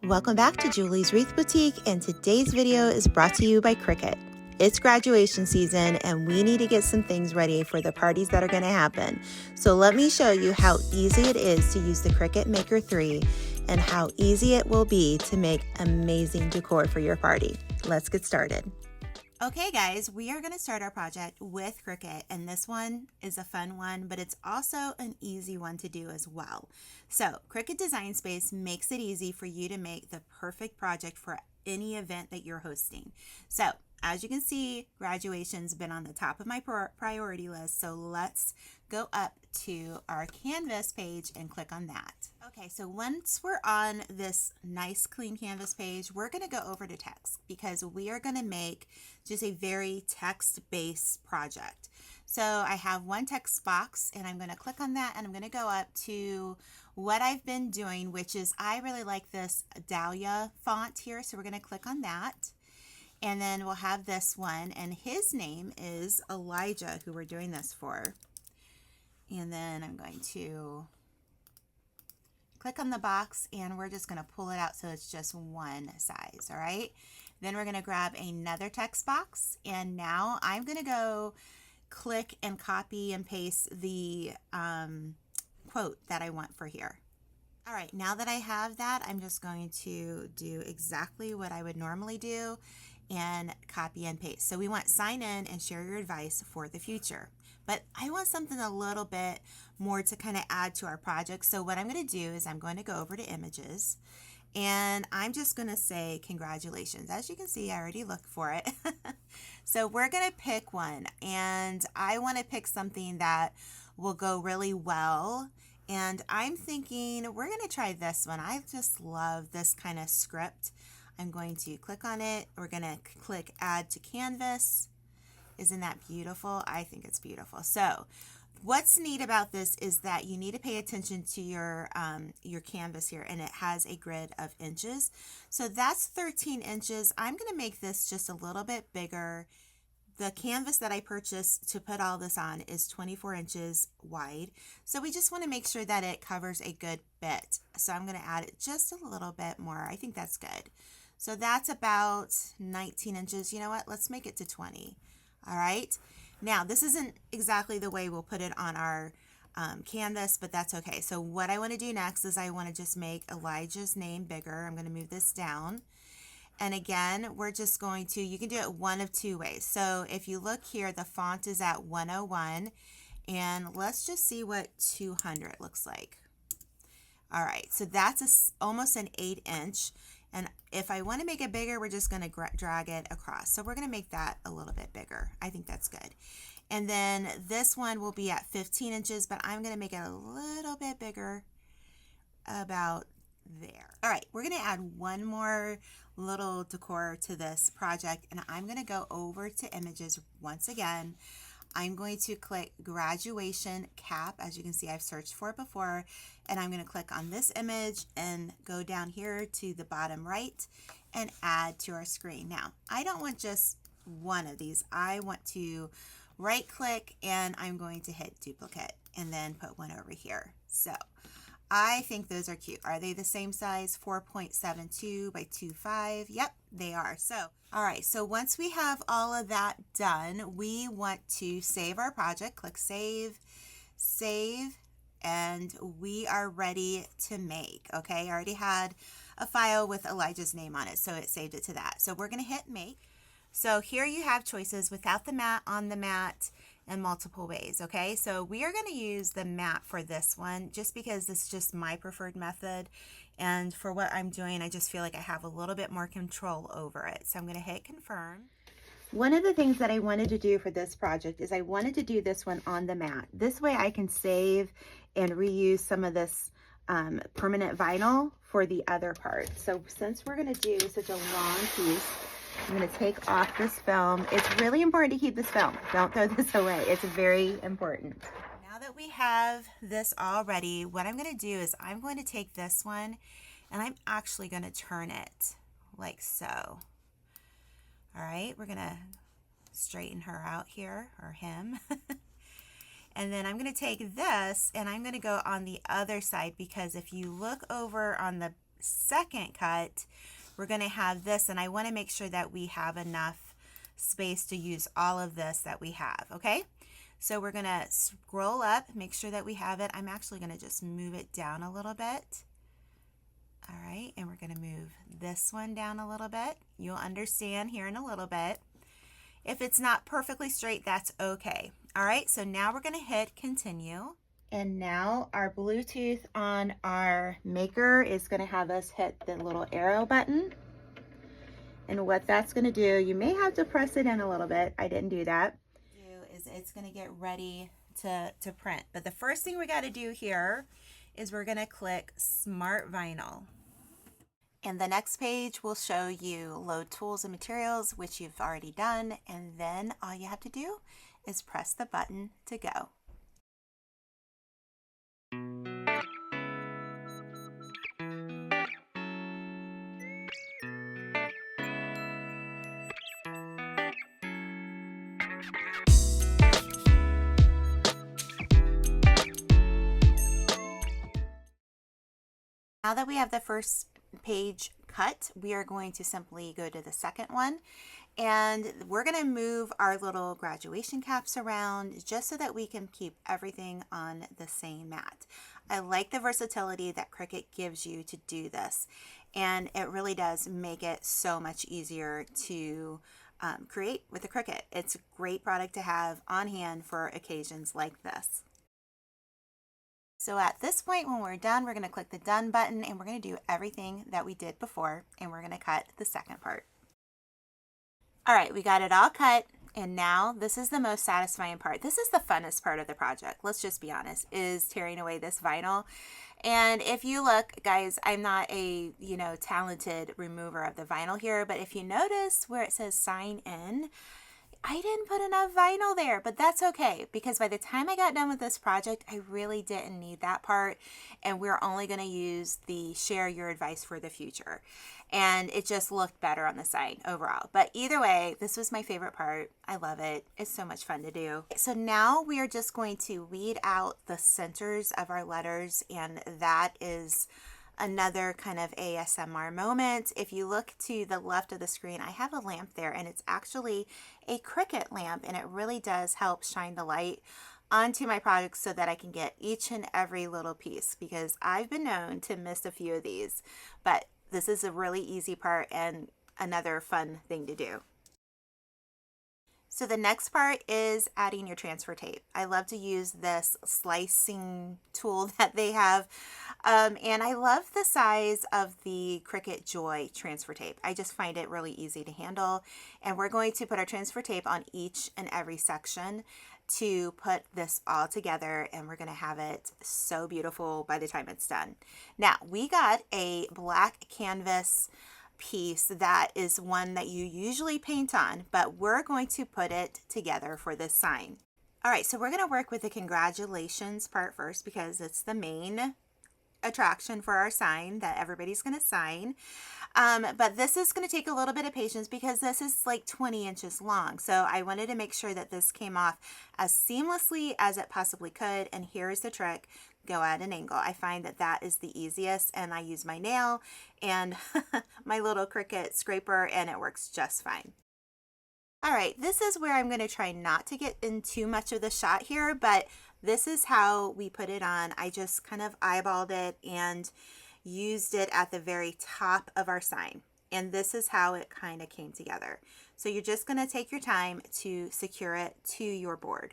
Welcome back to Julie's Wreath Boutique, and today's video is brought to you by Cricut. It's graduation season and we need to get some things ready for the parties that are going to happen. So let me show you how easy it is to use the Cricut Maker 3 and how easy it will be to make amazing decor for your party. Let's get started. Okay guys, we are going to start our project with Cricut, and this one is a fun one, but it's also an easy one to do as well. So Cricut Design Space makes it easy for you to make the perfect project for any event that you're hosting. So as you can see, graduation's been on the top of my priority list, so let's go up to our Canvas page and click on that. Okay, so once we're on this nice clean Canvas page, we're going to go over to text because we are going to make just a very text-based project. So I have one text box and I'm going to click on that and I'm going to go up to what I've been doing, which is I really like this Dahlia font here, so we're going to click on that. And then we'll have this one, and his name is Elijah, who we're doing this for. And then I'm going to click on the box and we're just going to pull it out so it's just one size, all right? Then we're going to grab another text box, and now I'm going to go click and copy and paste the quote that I want for here. All right, now that I have that, I'm just going to do exactly what I would normally do and copy and paste. So we want sign in and share your advice for the future. But I want something a little bit more to kind of add to our project. So what I'm going to do is I'm going to go over to images and I'm just going to say congratulations. As you can see, I already looked for it. So we're going to pick one, and I want to pick something that will go really well. And I'm thinking we're going to try this one. I just love this kind of script. I'm going to click on it. We're going to click add to canvas. Isn't that beautiful? I think it's beautiful. So what's neat about this is that you need to pay attention to your canvas here, and it has a grid of inches. So that's 13 inches. I'm going to make this just a little bit bigger. The canvas that I purchased to put all this on is 24 inches wide. So we just want to make sure that it covers a good bit. So I'm going to add it just a little bit more. I think that's good. So that's about 19 inches. You know what? Let's make it to 20. All right. Now, this isn't exactly the way we'll put it on our canvas, but that's okay. So what I want to do next is I want to just make Elijah's name bigger. I'm going to move this down. And again, we're just going to, you can do it one of two ways. So if you look here, the font is at 101, and let's just see what 200 looks like. All right, so that's almost an 8-inch. And if I want to make it bigger, we're just going to drag it across. So we're going to make that a little bit bigger. I think that's good. And then this one will be at 15 inches, but I'm going to make it a little bit bigger, about there. All right, we're going to add one more little decor to this project, and I'm going to go over to images once again. I'm going to click graduation cap. As you can see, I've searched for it before, and I'm going to click on this image and go down here to the bottom right and add to our screen. Now, I don't want just one of these. I want to right click and I'm going to hit duplicate and then put one over here. So I think those are cute. Are they the same size? 4.72 by 2.5? Yep, they are. So, all right. So once we have all of that done, we want to save our project. Click save, save, and we are ready to make. Okay, I already had a file with Elijah's name on it, so it saved it to that. So we're going to hit make. So here you have choices without the mat, on the mat, and multiple ways. Okay, so we are going to use the mat for this one just because this is just my preferred method, and for what I'm doing, I just feel like I have a little bit more control over it. So I'm going to hit confirm. One of the things that I wanted to do for this project is I wanted to do this one on the mat. This way I can save and reuse some of this permanent vinyl for the other part. So since we're going to do such a long piece, I'm going to take off this film. It's really important to keep this film. Don't throw this away. It's very important. Now that we have this all ready, what I'm going to do is I'm going to take this one and I'm actually going to turn it like so. All right, we're going to straighten her out here, or him. And then I'm going to take this and I'm going to go on the other side, because if you look over on the second cut, we're going to have this, and I want to make sure that we have enough space to use all of this that we have, okay? So we're going to scroll up, make sure that we have it. I'm actually going to just move it down a little bit. All right, and we're going to move this one down a little bit. You'll understand here in a little bit. If it's not perfectly straight, that's okay. All right, so now we're going to hit continue. And now our Bluetooth on our maker is going to have us hit the little arrow button. And what that's going to do, you may have to press it in a little bit. I didn't do that. Is it's going to get ready to print. But the first thing we got to do here is we're going to click Smart Vinyl. And the next page will show you load tools and materials, which you've already done. And then all you have to do is press the button to go. Now that we have the first page cut, we are going to simply go to the second one, and we're going to move our little graduation caps around just so that we can keep everything on the same mat. I like the versatility that Cricut gives you to do this, and it really does make it so much easier to create with the Cricut. It's a great product to have on hand for occasions like this. So at this point, when we're done, we're going to click the done button, and we're going to do everything that we did before, and we're going to cut the second part. All right, we got it all cut, and now this is the most satisfying part. This is the funnest part of the project, let's just be honest, is tearing away this vinyl. And if you look, guys, I'm not a, talented remover of the vinyl here, but if you notice where it says sign in, I didn't put enough vinyl there, but that's okay, because by the time I got done with this project, I really didn't need that part, and we're only going to use the share your advice for the future. And it just looked better on the side overall. But either way, this was my favorite part. I love it. It's so much fun to do. So now we are just going to weed out the centers of our letters, and that is another kind of ASMR moment. If you look to the left of the screen, I have a lamp there, and it's actually a Cricut lamp, and it really does help shine the light onto my projects so that I can get each and every little piece, because I've been known to miss a few of these, but this is a really easy part and another fun thing to do. So the next part is adding your transfer tape. I love to use this slicing tool that they have. And I love the size of the Cricut Joy transfer tape. I just find it really easy to handle. And we're going to put our transfer tape on each and every section to put this all together, and we're going to have it so beautiful by the time it's done. Now, we got a black canvas piece that is one that you usually paint on, but we're going to put it together for this sign. All right, so we're going to work with the congratulations part first, because it's the main attraction for our sign that everybody's going to sign. But this is going to take a little bit of patience, because this is like 20 inches long. So I wanted to make sure that this came off as seamlessly as it possibly could. And here's the trick: go at an angle. I find that that is the easiest, and I use my nail and my little Cricut scraper, and it works just fine. All right, this is where I'm going to try not to get in too much of the shot here, but this is how we put it on. I just kind of eyeballed it and used it at the very top of our sign. And this is how it kind of came together. So you're just going to take your time to secure it to your board.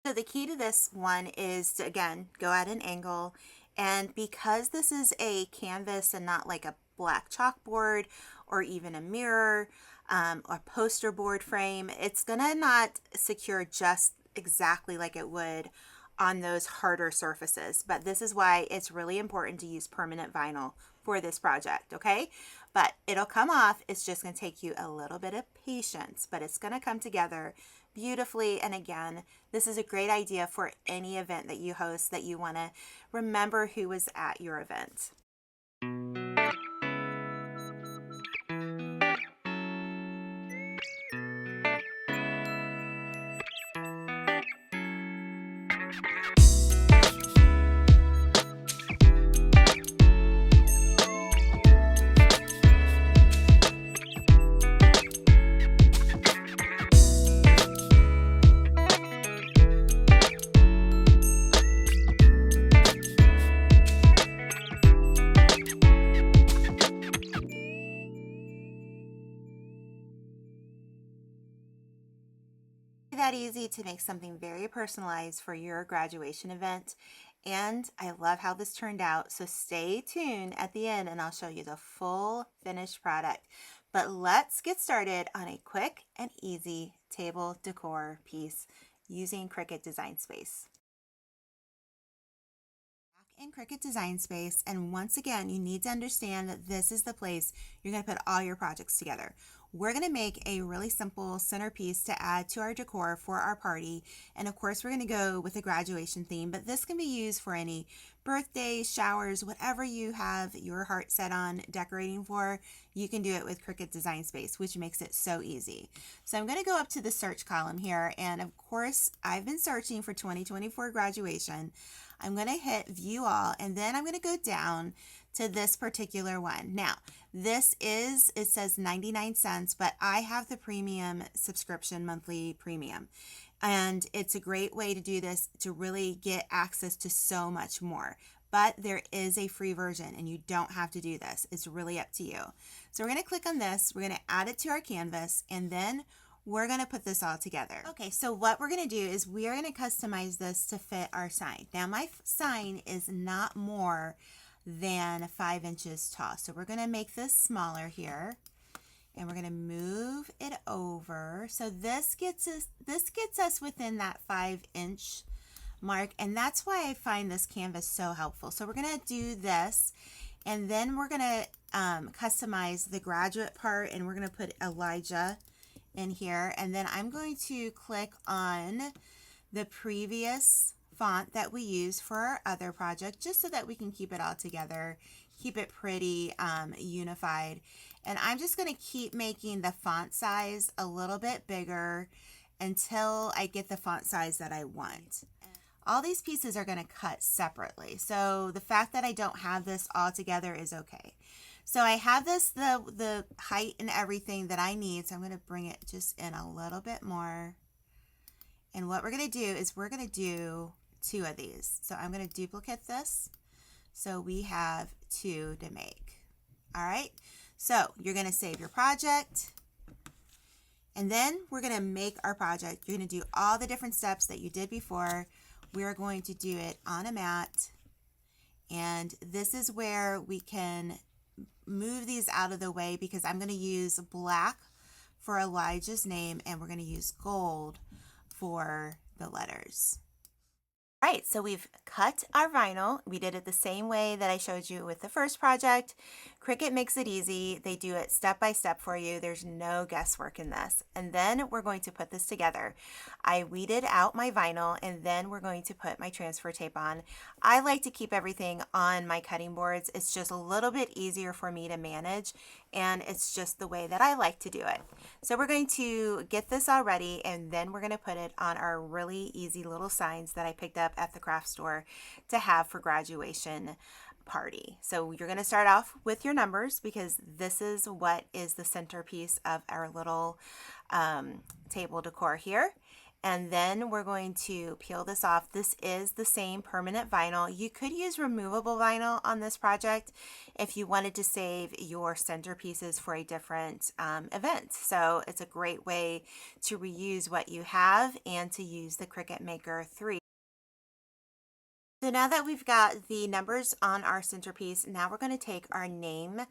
So the key to this one is to, again, go at an angle. And because this is a canvas and not like a black chalkboard or even a mirror or poster board frame, it's gonna not secure just exactly like it would on those harder surfaces. But this is why it's really important to use permanent vinyl for this project, okay? But it'll come off. It's just gonna take you a little bit of patience, but it's gonna come together beautifully. And again, this is a great idea for any event that you host that you want to remember who was at your event. that easy to make something very personalized for your graduation event. And I love how this turned out. So stay tuned at the end and I'll show you the full finished product. But let's get started on a quick and easy table decor piece using Cricut Design Space. Back in Cricut Design Space, and once again, you need to understand that this is the place you're going to put all your projects together. We're going to make a really simple centerpiece to add to our decor for our party. And of course, we're going to go with a graduation theme, but this can be used for any birthdays, showers, whatever you have your heart set on decorating for. You can do it with Cricut Design Space, which makes it so easy. So I'm going to go up to the search column here. And of course, I've been searching for 2024 graduation. I'm going to hit view all, and then I'm going to go down to this particular one. Now, this is, it says 99 cents, but I have the premium subscription, monthly premium. And it's a great way to do this to really get access to so much more. But there is a free version and you don't have to do this. It's really up to you. So we're going to click on this. We're going to add it to our canvas, and then we're going to put this all together. Okay, so what we're going to do is we are going to customize this to fit our sign. Now my sign is not more than 5 inches tall. So we're going to make this smaller here, and we're going to move it over. So this gets us within that 5-inch mark, and that's why I find this canvas so helpful. So we're going to do this, and then we're going to customize the graduate part, and we're going to put Elijah in here, and then I'm going to click on the previous font that we use for our other project, just so that we can keep it all together, keep it pretty unified. And I'm just going to keep making the font size a little bit bigger until I get the font size that I want. All these pieces are going to cut separately, so the fact that I don't have this all together is okay. So I have this, the height and everything that I need, so I'm going to bring it just in a little bit more. And what we're going to do is we're going to do 2 of these. So I'm going to duplicate this so we have 2 to make. All right, so you're going to save your project, and then we're going to make our project. You're going to do all the different steps that you did before. We're going to do it on a mat, and this is where we can move these out of the way, because I'm going to use black for Elijah's name, and we're going to use gold for the letters. All right, so we've cut our vinyl. We did it the same way that I showed you with the first project. Cricut makes it easy. They do it step by step for you. There's no guesswork in this. And then we're going to put this together. I weeded out my vinyl, and then we're going to put my transfer tape on. I like to keep everything on my cutting boards. It's just a little bit easier for me to manage, and it's just the way that I like to do it. So we're going to get this all ready, and then we're going to put it on our really easy little signs that I picked up at the craft store to have for graduation party. So you're going to start off with your numbers, because this is what is the centerpiece of our little table decor here. And then we're going to peel this off. This is the same permanent vinyl. You could use removable vinyl on this project if you wanted to save your centerpieces for a different event. So it's a great way to reuse what you have and to use the Cricut Maker 3. So now that we've got the numbers on our centerpiece, now we're going to take our name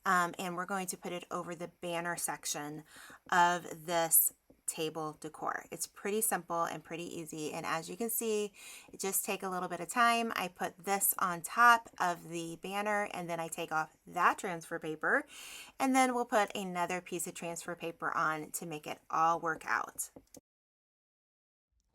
and we're going to put it over the banner section of this table decor. It's pretty simple and pretty easy, and as you can see, it just takes a little bit of time. I put this on top of the banner, and then I take off that transfer paper, and then we'll put another piece of transfer paper on to make it all work out.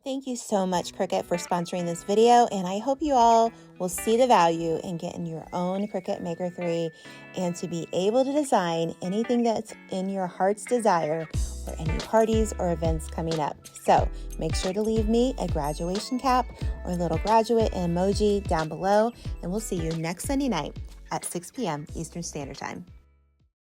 Thank you so much, Cricut, for sponsoring this video, and I hope you all will see the value in getting your own Cricut Maker 3 and to be able to design anything that's in your heart's desire for any parties or events coming up. So make sure to leave me a graduation cap or a little graduate emoji down below, and we'll see you next Sunday night at 6 p.m. Eastern Standard Time.